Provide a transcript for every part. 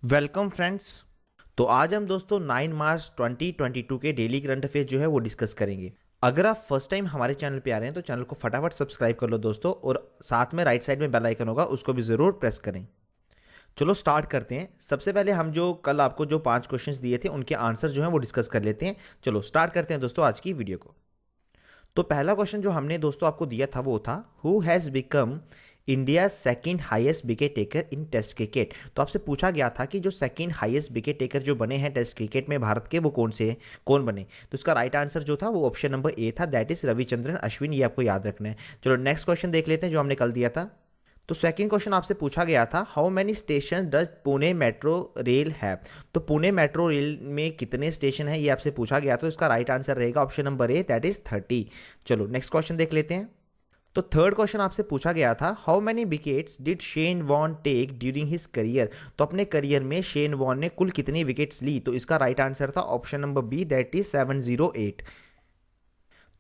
Welcome friends. तो आज हम दोस्तों 9 मार्च 2022 के डेली करंट अफेयर जो है वो डिस्कस करेंगे। अगर आप फर्स्ट टाइम हमारे चैनल पे आ रहे हैं तो चैनल को फटाफट सब्सक्राइब कर लो दोस्तों, और साथ में राइट साइड में बेल आइकन होगा उसको भी ज़रूर प्रेस करें। चलो स्टार्ट करते हैं। सबसे पहले हम जो कल आपको जो 5 क्वेश्चंस दिए थे उनके आंसर जो हैं वो डिस्कस कर लेते हैं। चलो स्टार्ट करते हैं दोस्तों आज की वीडियो को। तो पहला क्वेश्चन जो हमने दोस्तों आपको दिया था वो था, who has become India second highest wicket taker in test cricket. तो आपसे पूछा गया था कि जो सेकंड हाईएस्ट विकेट टेकर जो बने हैं टेस्ट क्रिकेट में भारत के, वो कौन बने। तो इसका राइट आंसर जो था वो ऑप्शन नंबर ए था, दैट इज रविचंद्रन अश्विन। ये आपको याद रखना है। चलो नेक्स्ट क्वेश्चन देख लेते हैं जो हमने कल दिया था। तो सेकंड क्वेश्चन आपसे पूछा गया था, how many station does Pune metro rail है। तो पुणे मेट्रो रेल में कितने स्टेशन है ये आपसे पूछा गया था। तो इसका राइट आंसर रहेगा option number A, that is 30। चलो नेक्स्ट क्वेश्चन देख लेते हैं। तो थर्ड क्वेश्चन आपसे पूछा गया था, how many wickets did Shane Warne take during his career. तो अपने करियर में शेन वॉन ने कुल कितनी विकेट्स ली। तो इसका राइट आंसर था option number B, that is 708।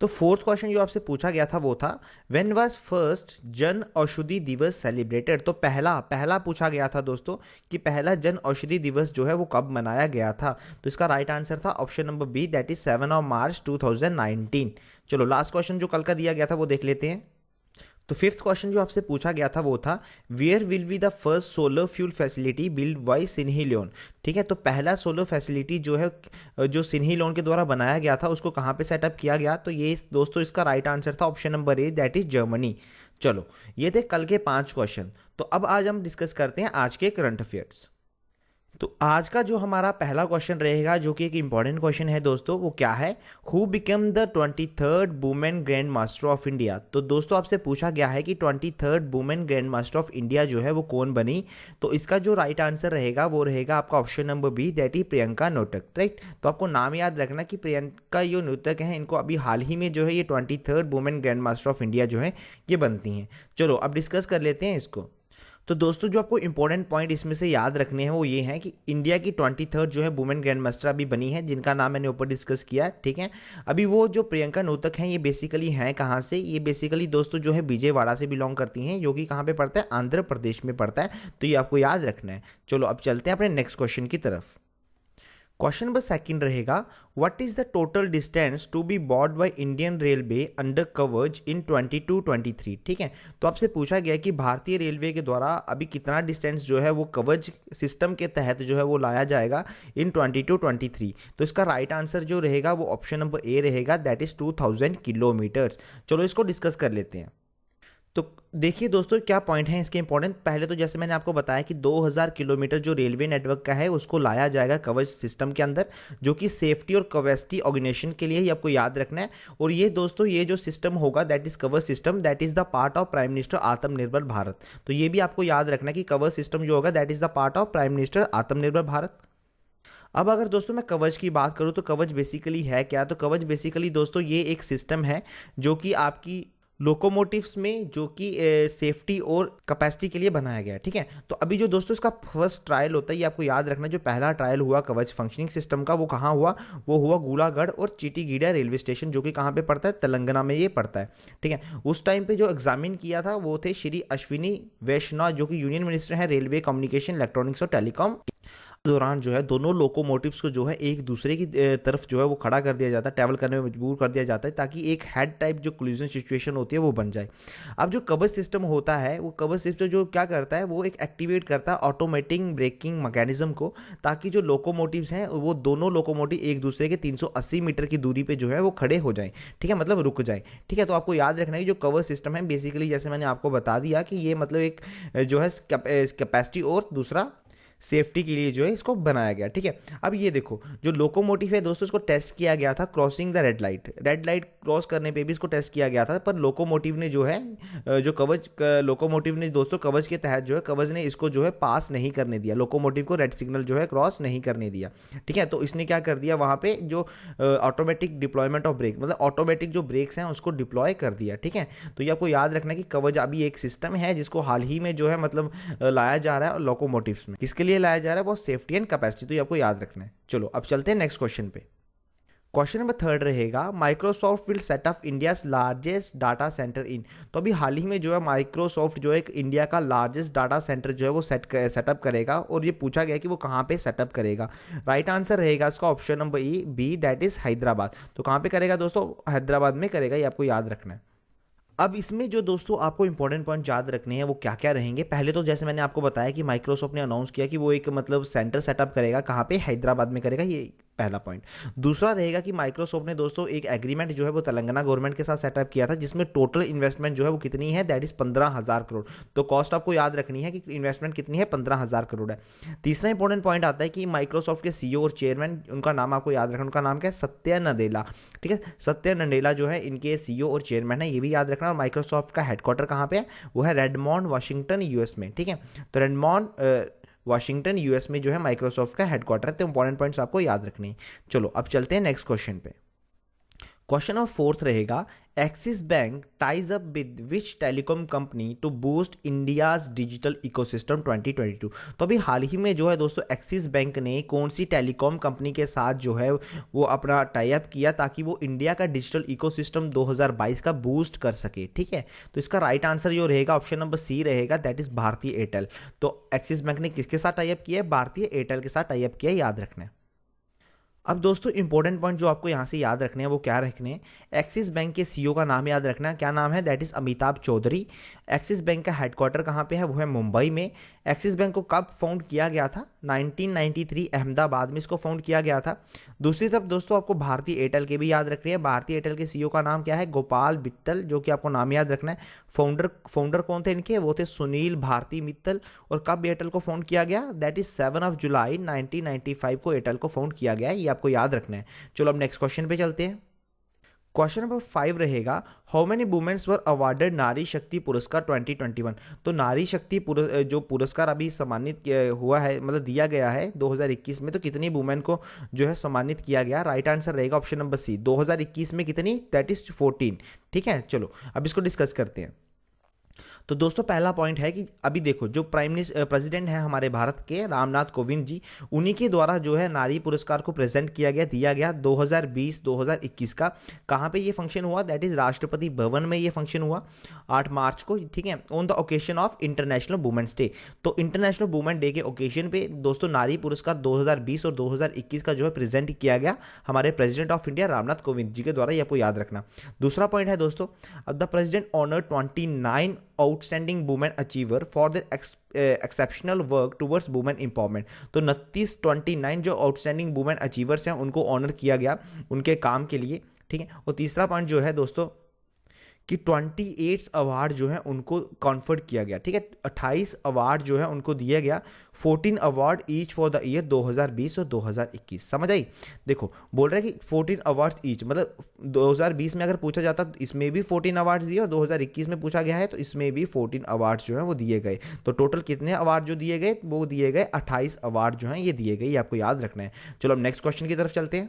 तो फोर्थ क्वेश्चन जो आपसे पूछा गया था वो था, when was first Jan Aushadhi दिवस सेलिब्रेटेड। तो पहला पूछा गया था दोस्तों कि पहला जन औषधि दिवस जो है वो कब मनाया गया था। तो इसका राइट आंसर था option number B, that is 7 March 2019। चलो लास्ट क्वेश्चन जो कल का दिया गया था वो देख लेते हैं। तो फिफ्थ क्वेश्चन जो आपसे पूछा गया था वो था, where will be the first solar fuel facility build by Sierra Leone. ठीक है, तो पहला सोलर फैसिलिटी जो है जो सिन्ही लियोन के द्वारा बनाया गया था उसको कहाँ पे सेटअप किया गया। तो ये दोस्तों इसका राइट आंसर था option number A, that is Germany. चलो ये थे कल के 5 क्वेश्चन। तो अब आज हम डिस्कस करते हैं आज के करंट अफेयर्स। तो आज का जो हमारा पहला क्वेश्चन रहेगा जो कि एक इंपॉर्टेंट क्वेश्चन है दोस्तों, वो क्या है, who become the 23rd women grand master of India. तो दोस्तों आपसे पूछा गया है कि 23rd women grand master of India जो है वो कौन बनी। तो इसका जो राइट आंसर रहेगा वो रहेगा आपका option number B, that is Priyanka Notak. Right, तो आपको नाम याद रखना कि प्रियंका जो नोटक है इनको अभी हाल ही में जो है ये 23rd women grand master of India जो है ये बनती हैं। चलो अब डिस्कस कर लेते हैं इसको। तो दोस्तों जो आपको इंपॉर्टेंट पॉइंट इसमें से याद रखने हैं वो ये हैं कि इंडिया की 23rd जो है वुमेन ग्रैंड मास्टर अभी बनी है, जिनका नाम मैंने ऊपर डिस्कस किया। ठीक है, अभी वो जो प्रियंका नोतक हैं ये बेसिकली हैं कहाँ से, ये बेसिकली दोस्तों जो है विजयवाड़ा से बिलोंग करती हैं, जो कि कहाँ पे पड़ता है, आंध्र प्रदेश में पड़ता है। तो ये आपको याद रखना है। चलो अब चलते हैं अपने नेक्स्ट क्वेश्चन की तरफ। क्वेश्चन नंबर सेकंड रहेगा, what is the total distance to be board by Indian railway under Kavach in 22-23। ठीक है, तो आपसे पूछा गया कि भारतीय रेलवे के द्वारा अभी कितना डिस्टेंस जो है वो कवच सिस्टम के तहत जो है वो लाया जाएगा इन 22-23। तो इसका राइट आंसर जो रहेगा वो ऑप्शन नंबर ए रहेगा, दैट इज 2000 किलोमीटर्स। चलो इसको डिस्कस कर लेते हैं। तो देखिए दोस्तों क्या पॉइंट है इसके इंपॉर्टेंट। पहले तो जैसे मैंने आपको बताया कि 2000 किलोमीटर जो रेलवे नेटवर्क का है उसको लाया जाएगा कवच सिस्टम के अंदर, जो कि सेफ्टी और कैपेसिटी ऑर्गेनाइजेशन के लिए ही आपको याद रखना है। और ये दोस्तों ये जो सिस्टम होगा दैट इज कवच system, that is the part of prime minister आत्मनिर्भर भारत। तो ये भी आपको याद रखना है कि कवच सिस्टम जो होगा that is the part of prime minister आत्मनिर्भर भारत। अब अगर दोस्तों मैं कवच की बात करूं तो कवच बेसिकली है क्या। तो कवच बेसिकली दोस्तों ये एक सिस्टम है जो कि आपकी लोकोमोटिव्स में जो कि सेफ्टी और कैपेसिटी के लिए बनाया गया है। ठीक है, तो अभी जो दोस्तों इसका फर्स्ट ट्रायल होता है ये आपको याद रखना, जो पहला ट्रायल हुआ कवच फंक्शनिंग सिस्टम का वो कहाँ हुआ, वो हुआ गूलागढ़ और चीटीगीड़ा रेलवे स्टेशन, जो कि कहाँ पे पड़ता है, तेलंगाना में ये पड़ता है। ठीक है, उस टाइम पे जो एग्जामिन किया था वो थे श्री अश्विनी वैष्णव, जो कि यूनियन मिनिस्टर हैं रेलवे, कम्युनिकेशन, इलेक्ट्रॉनिक्स और टेलीकॉम। दौरान जो है दोनों लोकोमोटिव्स को जो है एक दूसरे की तरफ जो है वो खड़ा कर दिया जाता है, ट्रैवल करने में मजबूर कर दिया जाता है, ताकि एक हेड टाइप जो कोलिजन सिचुएशन होती है वो बन जाए। अब जो कवच सिस्टम होता है वो कवच सिस्टम जो क्या करता है वो एक एक्टिवेट करता है ऑटोमेटिक ब्रेकिंग मैकेनिज्म को, ताकि जो लोकोमोटिव्स हैं वो दोनों लोकोमोटिव एक दूसरे के 380 मीटर की दूरी पे जो है वो खड़े हो जाएं। ठीक है, मतलब रुक जाए। ठीक है, तो आपको याद रखना है कि जो कवच सिस्टम है बेसिकली जैसे मैंने आपको बता दिया कि ये मतलब एक जो है कैपेसिटी और दूसरा सेफ्टी के लिए जो है इसको बनाया गया। ठीक है, अब ये देखो जो लोकोमोटिव है दोस्तों इसको टेस्ट किया गया था crossing the red light cross करने पे भी इसको टेस्ट किया गया था, पर लोकोमोटिव ने जो है जो कवच लोकोमोटिव ने दोस्तों कवच के तहत जो है कवच ने इसको जो है पास नहीं करने दिया, लोकोमोटिव को रेड सिग्नल जो है क्रॉस नहीं करने दिया। ठीक है, तो इसने क्या कर दिया वहाँ पे जो ऑटोमेटिक डिप्लॉयमेंट ऑफ ब्रेक, मतलब ऑटोमेटिक जो ब्रेक्स हैं उसको डिप्लॉय कर दिया। ठीक है, तो ये आपको याद रखना कि कवच अभी एक सिस्टम है जिसको हाल ही में जो है मतलब लाया जा रहा है लोकोमोटिव्स में। किसके लिए लाया जा रहा है, वो सेफ्टी एंड कैपेसिटी। तो ये आपको याद रखना है। चलो अब चलते हैं नेक्स्ट क्वेश्चन पे। क्वेश्चन नंबर थर्ड रहेगा Microsoft will set up India's largest data centre in. तो अभी हाल ही में जो है माइक्रोसॉफ्ट जो है एक इंडिया का लार्जेस्ट डाटा सेंटर जो है वो सेटअप करेगा, और ये पूछा गया कि वो कहाँ पे सेटअप करेगा। राइट आंसर रहेगा इसका option number B, that is Hyderabad. तो कहाँ पे करेगा दोस्तों, हैदराबाद में करेगा, ये आपको याद रखना है। अब इसमें जो दोस्तों आपको इंपॉर्टेंट पॉइंट याद रखने हैं वो क्या क्या रहेंगे। पहले तो जैसे मैंने आपको बताया कि माइक्रोसॉफ्ट ने अनाउंस किया कि वो एक मतलब सेंटर सेटअप करेगा, कहाँ पे, हैदराबाद में करेगा, ये पहला पॉइंट। दूसरा रहेगा कि माइक्रोसॉफ्ट ने दोस्तों एक एग्रीमेंट जो है वो तेलंगाना गवर्नमेंट के साथ सेटअप किया था, जिसमें टोटल इन्वेस्टमेंट जो है वो कितनी है, दैट इज 15,000 करोड़। तो कॉस्ट आपको याद रखनी है कि इन्वेस्टमेंट कितनी है, 15,000 करोड़ है। तीसरा इंपॉर्टेंट पॉइंट आता है कि माइक्रोसॉफ्ट के सीईओ और चेयरमैन, उनका नाम आपको याद रखना, उनका नाम क्या है, सत्या नडेला। ठीक है, सत्या नडेला जो है इनके सीईओ और चेयरमैन है, ये भी याद रखना। और माइक्रोसॉफ्ट का हेडक्वार्टर कहाँ पे है, वो है रेडमॉन्ड वाशिंगटन यूएस में। ठीक है, तो रेडमॉन्ड वाशिंगटन यूएस में जो है माइक्रोसॉफ्ट का हेडक्वार्टर है। तो इंपॉर्टेंट पॉइंट्स आपको याद रखने हैं। चलो अब चलते हैं नेक्स्ट क्वेश्चन पे। क्वेश्चन नंबर फोर्थ रहेगा Axis bank ties up with which telecom company to boost India's digital ecosystem 2022। तो अभी हाल ही में जो है दोस्तों एक्सिस बैंक ने कौन सी टेलीकॉम कंपनी के साथ जो है वो अपना टाई अप किया ताकि वो इंडिया का डिजिटल इकोसिस्टम 2022 का बूस्ट कर सके। ठीक है, तो इसका राइट आंसर जो रहेगा ऑप्शन नंबर सी रहेगा, दैट इज भारतीय एयरटेल। तो एक्सिस बैंक ने किसके साथ टाई अप किया है, भारतीय एयरटेल के साथ टाई अप किया है, याद रखना है। अब दोस्तों इंपॉर्टेंट पॉइंट जो आपको यहाँ से याद रखने हैं वो क्या रखने हैं, एक्सिस बैंक के सीईओ का नाम याद रखना है, क्या नाम है, that is Amitabh Chaudhary. Axis bank का हेडक्वार्टर कहाँ पे है, वो है मुंबई में। एक्सिस बैंक को कब फाउंड किया गया था, 1993 अहमदाबाद में इसको फाउंड किया गया था। दूसरी तरफ दोस्तों आपको भारतीय एयरटेल के भी याद रखनी है। भारतीय एयरटेल के सीईओ का नाम क्या है, गोपाल मित्तल, जो कि आपको नाम याद रखना है। फाउंडर कौन थे इनके, वो थे सुनील भारती मित्तल। और कब एयरटेल को फाउंड किया गया, दैट इज 7 जुलाई 1995 को एयरटेल को फाउंड किया गया है, ये आपको याद रखना है। चलो अब नेक्स्ट क्वेश्चन पे चलते हैं। क्वेश्चन नंबर 5 रहेगा how many womens were awarded Nari Shakti पुरस्कार 2021। तो नारी शक्ति जो पुरस्कार अभी सम्मानित हुआ है, मतलब दिया गया है 2021 में, तो कितनी वुमेन को जो है सम्मानित किया गया। राइट आंसर रहेगा ऑप्शन नंबर सी, 2021 में कितनी, दैट इज 14। ठीक है, चलो अब इसको डिस्कस करते हैं। तो दोस्तों पहला पॉइंट है कि अभी देखो जो प्रेसिडेंट है हमारे भारत के, रामनाथ कोविंद जी, उन्हीं के द्वारा जो है नारी पुरस्कार को प्रेजेंट किया गया, दिया गया 2020-2021 का। कहाँ पे ये फंक्शन हुआ, दैट इज राष्ट्रपति भवन में ये फंक्शन हुआ 8 मार्च को। ठीक है, on the occasion of international womens day. तो इंटरनेशनल वुमेन डे के ओकेजन पे दोस्तों नारी पुरस्कार 2020 और 2021 का जो है प्रेजेंट किया गया हमारे president of India Ramnath Kovind ji के द्वारा, ये आपको याद रखना। दूसरा पॉइंट है दोस्तों, the president honour 29 outstanding women achiever for the exceptional work towards women empowerment. तो 29 जो आउटस्टैंडिंग वुमेन अचीवर्स हैं उनको ऑनर किया गया उनके काम के लिए। ठीक है, और तीसरा पॉइंट जो है दोस्तों कि 28 अवार्ड जो है उनको कॉन्फर्ड किया गया। ठीक है, 28 अवार्ड जो है उनको दिया गया, 14 award each for the year 2020 और 2021। समझ आई, देखो बोल रहे हैं कि 14 अवार्ड्स ईच, मतलब 2020 में अगर पूछा जाता तो इसमें भी 14 अवार्ड्स दिए, और 2021 में पूछा गया है तो इसमें भी 14 अवार्ड्स जो है वो दिए गए। तो टोटल कितने अवार्ड जो दिए गए, वो दिए गए 28 अवार्ड जो हैं ये दिए गए, ये आपको याद रखना है। चलो अब नेक्स्ट क्वेश्चन की तरफ चलते हैं।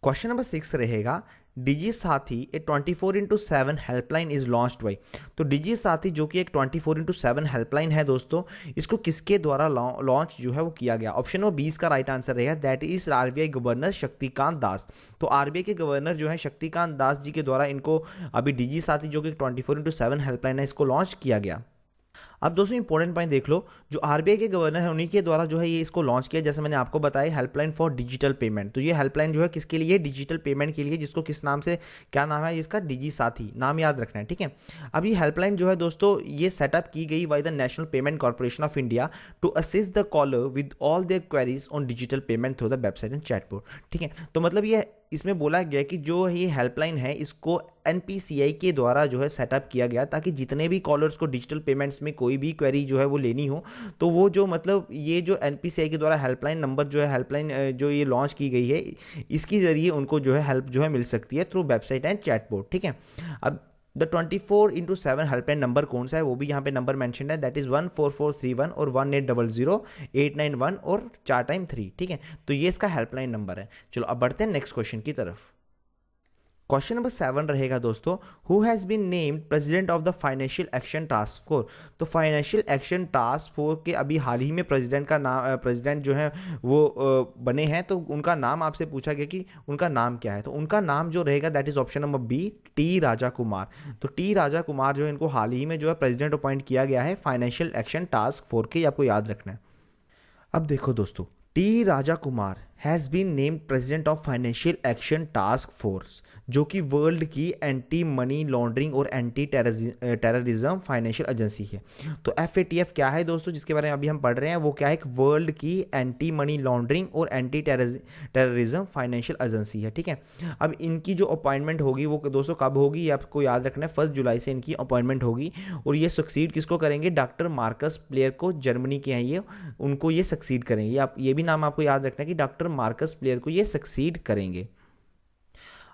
क्वेश्चन नंबर 6 रहेगा डिजी साथी ए 24/7 हेल्पलाइन इज लॉन्च्ड बाई। तो डिजी साथी जो कि एक 24/7 हेल्पलाइन है दोस्तों, इसको किसके द्वारा लॉन्च जो है वो किया गया। ऑप्शन नंबर 20 का राइट आंसर रहेगा, that is RBI governor Shaktikanta Das. तो आरबीआई के गवर्नर जो है शक्तिकांत दास जी के द्वारा इनको अभी डिजी साथी जो कि 24/7 हेल्पलाइन है इसको लॉन्च किया गया। अब दोस्तों इंपॉर्टेंट पॉइंट देख लो, जो आरबीआई के गवर्नर है उन्हीं के द्वारा जो है ये इसको लॉन्च किया, जैसे मैंने आपको बताया हेल्पलाइन फॉर डिजिटल पेमेंट। तो ये हेल्पलाइन जो है किसके लिए, डिजिटल पेमेंट के लिए, जिसको किस नाम से, क्या नाम है इसका, डिजी साथी, नाम याद रखना है। ठीक है, अब ये हेल्पलाइन जो है दोस्तों ये सेटअप की गई by the national payment corporation of India to assist the caller with all their queries on digital payment through the website and chatbot. ठीक है, तो मतलब ये इसमें बोला गया कि जो ये हेल्पलाइन है इसको एनपीसीआई के द्वारा जो है सेटअप किया गया ताकि जितने भी कॉलर्स को डिजिटल पेमेंट्स में कोई भी क्वेरी जो है वो लेनी हो, तो वो जो मतलब ये जो एनपीसीआई के द्वारा हेल्पलाइन नंबर जो है, हेल्पलाइन जो ये लॉन्च की गई है, इसके ज़रिए उनको जो है हेल्प जो है मिल सकती है थ्रू वेबसाइट एंड चैटबॉट। ठीक है, अब द 24/7 हेल्पलाइन नंबर कौन सा है वो भी यहाँ पे नंबर मेंशन है, दैट इज 14431 और 1800-891 और 4 टाइम 3। ठीक है, तो ये इसका हेल्पलाइन नंबर है। चलो अब बढ़ते हैं नेक्स्ट क्वेश्चन की तरफ। क्वेश्चन नंबर 7 रहेगा दोस्तों, who has been named president of the financial action task force. तो फाइनेंशियल एक्शन टास्क फोर्स के अभी हाल ही में प्रेसिडेंट का नाम, प्रेसिडेंट जो है वो बने हैं, तो उनका नाम आपसे पूछा गया कि उनका नाम क्या है। तो उनका नाम जो रहेगा that is option number B, T Raja Kumar. तो टी राजा कुमार जो है इनको हाल ही में जो है प्रेसिडेंट अपॉइंट किया गया है फाइनेंशियल एक्शन टास्क फोर्स के, आपको याद रखना है। अब देखो दोस्तों, T Raja Kumar has been named president of financial action task force, जो कि वर्ल्ड की एंटी मनी लॉन्ड्रिंग और एंटी टेररिज्म फाइनेंशियल एजेंसी है। तो FATF क्या है दोस्तों, जिसके बारे में अभी हम पढ़ रहे हैं, वो क्या है, एक वर्ल्ड की एंटी मनी लॉन्ड्रिंग और एंटी टेररिज्म फाइनेंशियल एजेंसी है। ठीक है, अब इनकी जो अपॉइंटमेंट होगी वो दोस्तों कब होगी, ये आपको याद रखना है, 1 जुलाई से इनकी अपॉइंटमेंट होगी। और ये सक्सीड किसको करेंगे, डॉक्टर मार्कस प्लेयर को, जर्मनी के हैं ये, उनको ये सक्सीड करेंगे। आप ये भी नाम आपको याद रखना है कि डॉक्टर मार्कस प्लेयर को ये सक्सीड करेंगे।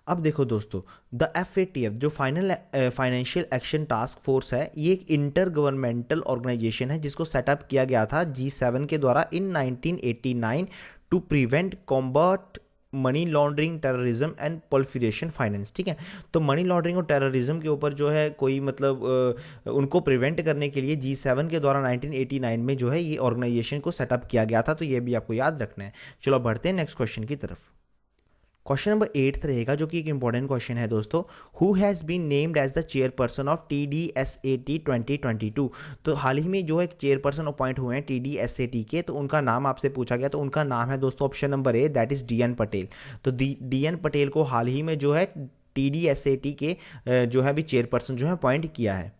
अब देखो दोस्तों, द FATF जो फाइनेंशियल एक्शन टास्क फोर्स है, ये एक इंटर गवर्नमेंटल ऑर्गेनाइजेशन है जिसको सेटअप किया गया था G7 के द्वारा in 1989 to prevent combat money laundering, terrorism and proliferation finance. ठीक है, तो मनी लॉन्ड्रिंग और टेररिज्म के ऊपर जो है कोई मतलब उनको प्रिवेंट करने के लिए G7 के द्वारा 1989 में जो है ये ऑर्गेनाइजेशन को सेटअप किया गया था। तो ये भी आपको याद रखना है। चलो बढ़ते हैं नेक्स्ट क्वेश्चन की तरफ। क्वेश्चन नंबर 8 रहेगा, जो कि एक इंपॉर्टेंट क्वेश्चन है दोस्तों, who has been named as the chairperson of TDSAT 2022। तो हाल ही में जो एक चेयरपर्सन अपॉइंट हुए हैं TDSAT के, तो उनका नाम आपसे पूछा गया। तो उनका नाम है दोस्तों option number A, that is DN Patel. तो DN पटेल को हाल ही में जो है TDSAT के जो है अभी चेयरपर्सन जो है अपॉइंट किया है।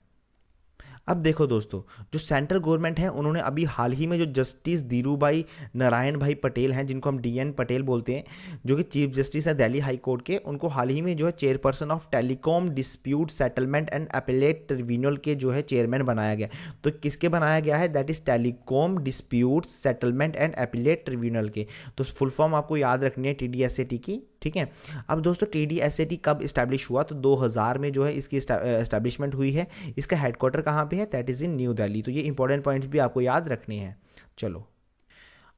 अब देखो दोस्तों, जो सेंट्रल गवर्नमेंट है उन्होंने अभी हाल ही में जो जस्टिस धीरूभाई नारायण भाई पटेल हैं, जिनको हम DN पटेल बोलते हैं, जो कि चीफ जस्टिस है दिल्ली हाई कोर्ट के, उनको हाल ही में जो है chairperson of telecom dispute settlement and appellate tribunal के जो है चेयरमैन बनाया गया। तो किसके बनाया गया है, that is telecom dispute settlement and appellate tribunal के। तो फुल फॉर्म आपको याद रखनी है TDSAT की। ठीक है, अब दोस्तों TDSAT कब इस्टेब्लिश हुआ, तो 2000 में जो है इसकी इस्टेब्लिशमेंट हुई है। इसका हेडक्वार्टर कहाँ पे है, that is in new Delhi. तो ये इंपॉर्टेंट पॉइंट्स भी आपको याद रखने हैं। चलो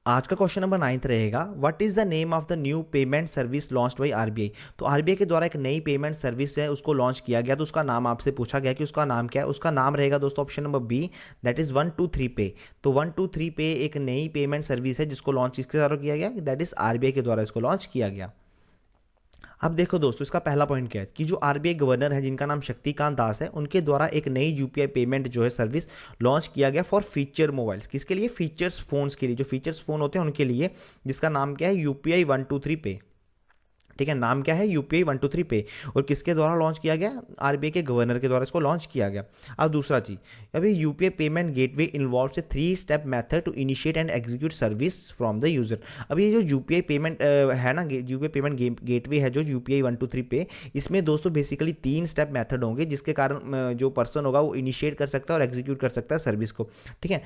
आज का क्वेश्चन नंबर 9 रहेगा, what is the name of the new payment service launched by RBI। तो RBI के द्वारा एक नई पेमेंट सर्विस है उसको लॉन्च किया गया। तो उसका नाम आपसे पूछा गया कि उसका नाम क्या है। उसका नाम रहेगा दोस्तों option number B, that is 123 pay. तो 123 पे एक नई पेमेंट सर्विस है जिसको लॉन्च किसके द्वारा किया गया, दैट इज RBI के द्वारा इसको लॉन्च किया गया। अब देखो दोस्तों, इसका पहला पॉइंट क्या है कि जो RBI गवर्नर है जिनका नाम शक्तिकांत दास है, उनके द्वारा एक नई UPI पेमेंट जो है सर्विस लॉन्च किया गया फॉर फीचर मोबाइल्स। किसके लिए, फीचर्स फोन्स के लिए, जो फीचर्स फोन होते हैं उनके लिए, जिसका नाम क्या है, UPI 123 पे। ठीक है, नाम क्या है, UPI 123 पे। और किसके द्वारा लॉन्च किया गया, RBI के गवर्नर के द्वारा इसको लॉन्च किया गया। अब दूसरा चीज, अभी UPI payment gateway involves a 3 step method to initiate and execute service from the user. अब ये जो UPI पेमेंट है ना, UPI पेमेंट गेटवे है जो UPI 123 पे, इसमें दोस्तों बेसिकली 3 स्टेप मेथड होंगे जिसके कारण जो पर्सन होगा वो इनिशिएट कर सकता है और एग्जीक्यूट कर सकता है सर्विस को। ठीक है,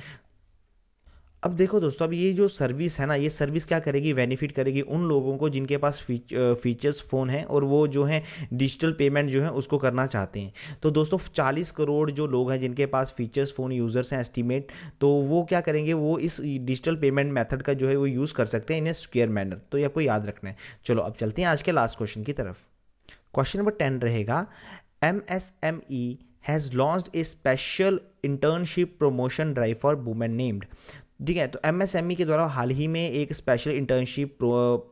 अब देखो दोस्तों, अब ये जो सर्विस है ना, ये सर्विस क्या करेगी, बेनिफिट करेगी उन लोगों को जिनके पास फीचर्स फ़ोन है और वो जो है डिजिटल पेमेंट जो है उसको करना चाहते हैं। तो दोस्तों 40 करोड़ जो लोग हैं जिनके पास फीचर्स फ़ोन यूज़र्स हैं एस्टिमेट, तो वो क्या करेंगे, वो इस डिजिटल पेमेंट मेथड का जो है वो यूज़ कर सकते हैं इन ए सिक्योर मैनर। तो ये आपको याद रखना है। चलो अब चलते हैं आज के लास्ट क्वेश्चन की तरफ। क्वेश्चन नंबर 10 रहेगा, MSME has launched A special internship promotion drive for women named. ठीक है, तो MSME के द्वारा हाल ही में एक स्पेशल इंटर्नशिप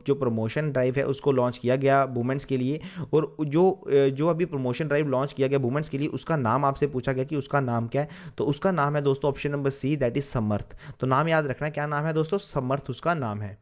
जो प्रमोशन ड्राइव है उसको लॉन्च किया गया वुमेंस के लिए। और जो अभी प्रमोशन ड्राइव लॉन्च किया गया वुमेंस के लिए, उसका नाम आपसे पूछा गया कि उसका नाम क्या है। तो उसका नाम है दोस्तों option number C, that is Samarth. तो नाम याद रखना है, क्या नाम है दोस्तों, समर्थ उसका नाम है।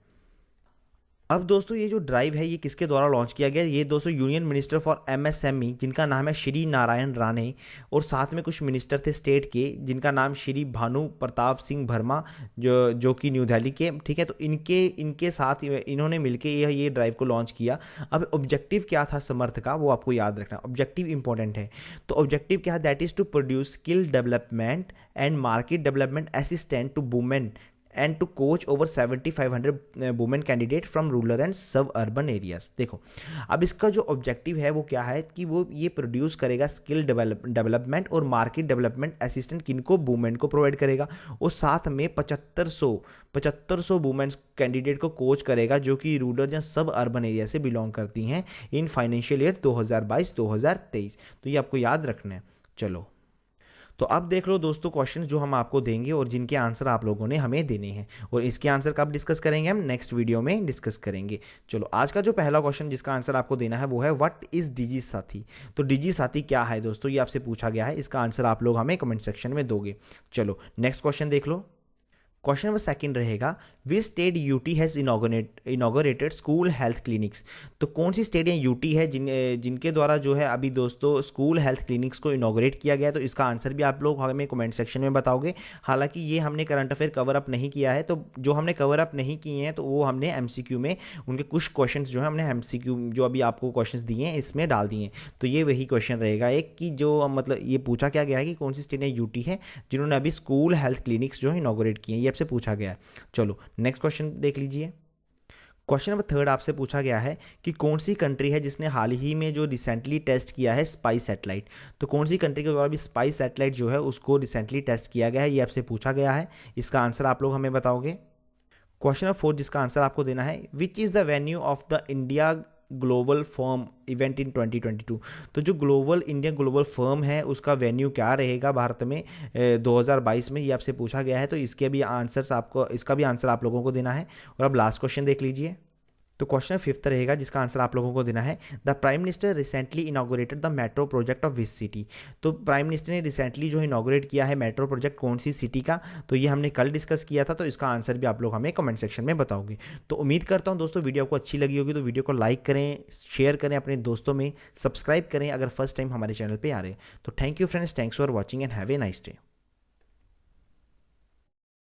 अब दोस्तों ये जो ड्राइव है ये किसके द्वारा लॉन्च किया गया, ये दोस्तों यूनियन मिनिस्टर फॉर MSME जिनका नाम है श्री नारायण राणे, और साथ में कुछ मिनिस्टर थे स्टेट के जिनका नाम श्री भानु प्रताप सिंह वर्मा, जो कि न्यू दिल्ली के। ठीक है, तो इनके साथ इन्होंने मिलकर ये ड्राइव को लॉन्च किया। अब ऑब्जेक्टिव क्या था समर्थ का, वो आपको याद रखना, ऑब्जेक्टिव इंपॉर्टेंट है। तो ऑब्जेक्टिव क्या है, that is to produce skill development and market development assistant to women and to coach over 7500 women candidate from rural and suburban areas. देखो अब इसका जो ऑब्जेक्टिव है वो क्या है कि वो ये प्रोड्यूस करेगा स्किल डेवलपमेंट और मार्केट डेवलपमेंट असिस्टेंट किनको, वुमेन को प्रोवाइड करेगा, और साथ में 7500 वुमेन कैंडिडेट को कोच करेगा जो कि रूरल या सब अर्बन एरिया से बिलोंग करती हैं इन फाइनेंशियल ईयर 2022-2023। तो ये आपको याद रखना है। चलो तो अब देख लो दोस्तों क्वेश्चन जो हम आपको देंगे और जिनके आंसर आप लोगों ने हमें देने हैं, और इसके आंसर कब डिस्कस करेंगे, हम नेक्स्ट वीडियो में डिस्कस करेंगे। चलो आज का जो पहला क्वेश्चन जिसका आंसर आपको देना है वो है व्हाट इज डिजी साथी। तो डिजी साथी क्या है दोस्तों, ये आपसे पूछा गया है, इसका आंसर आप लोग हमें कमेंट सेक्शन में दोगे। चलो नेक्स्ट क्वेश्चन देख लो। क्वेश्चन नंबर सेकंड रहेगा which state UT has inaugurated school health clinics. तो कौन सी स्टेट या यूटी है जिनके द्वारा जो है अभी दोस्तों स्कूल हेल्थ क्लिनिक्स को इनॉगरेट किया गया है। तो इसका आंसर भी आप लोग हमें कमेंट सेक्शन में बताओगे। हालांकि ये हमने करंट अफेयर कवर अप नहीं किया है, तो जो हमने कवर अप नहीं किए हैं तो वो हमने एमसीक्यू में उनके कुछ क्वेश्चन जो है हमने एमसीक्यू जो अभी आपको क्वेश्चन दिए हैं इसमें डाल दिए हैं। तो ये वही क्वेश्चन रहेगा एक कि जो मतलब ये पूछा क्या गया है कि कौन सी स्टेट या यूटी है जिन्होंने अभी स्कूल हेल्थ क्लिनिक्स जो है इनॉगरेट किए हैं, ये आपसे पूछा गया है। चलो नेक्स्ट क्वेश्चन देख लीजिए। क्वेश्चन नंबर थर्ड आपसे पूछा गया है कि कौन सी कंट्री है जिसने हाल ही में जो रिसेंटली टेस्ट किया है स्पाइस सैटेलाइट। तो कौन सी कंट्री के द्वारा भी स्पाइस सैटेलाइट जो है उसको रिसेंटली टेस्ट किया गया है, ये आपसे पूछा गया है। इसका आंसर आप लोग हमें बताओगे। क्वेश्चन नंबर फोर्थ जिसका आंसर आपको देना है which is the venue of the India global firm event in 2022। तो जो इंडियन ग्लोबल फर्म है उसका वेन्यू क्या रहेगा भारत में 2022 में, ये आपसे पूछा गया है। तो इसका भी आंसर आप लोगों को देना है। और अब लास्ट क्वेश्चन देख लीजिए। तो क्वेश्चन फिफ्थ रहेगा जिसका आंसर आप लोगों को देना है the prime minister recently inaugurated the metro project of which city. तो प्राइम मिनिस्टर ने रिसेंटली जो इनॉग्रेट किया है मेट्रो प्रोजेक्ट कौन सी सिटी का, तो ये हमने कल डिस्कस किया था। तो इसका आंसर भी आप लोग हमें कमेंट सेक्शन में बताओगे। तो उम्मीद करता हूँ दोस्तों वीडियो आपको अच्छी लगी होगी। तो वीडियो को लाइक करें, शेयर करें अपने दोस्तों में, सब्सक्राइब करें अगर फर्स्ट टाइम हमारे चैनल पर आ रहे हैं। तो thank you friends, thanks for watching and have a nice day.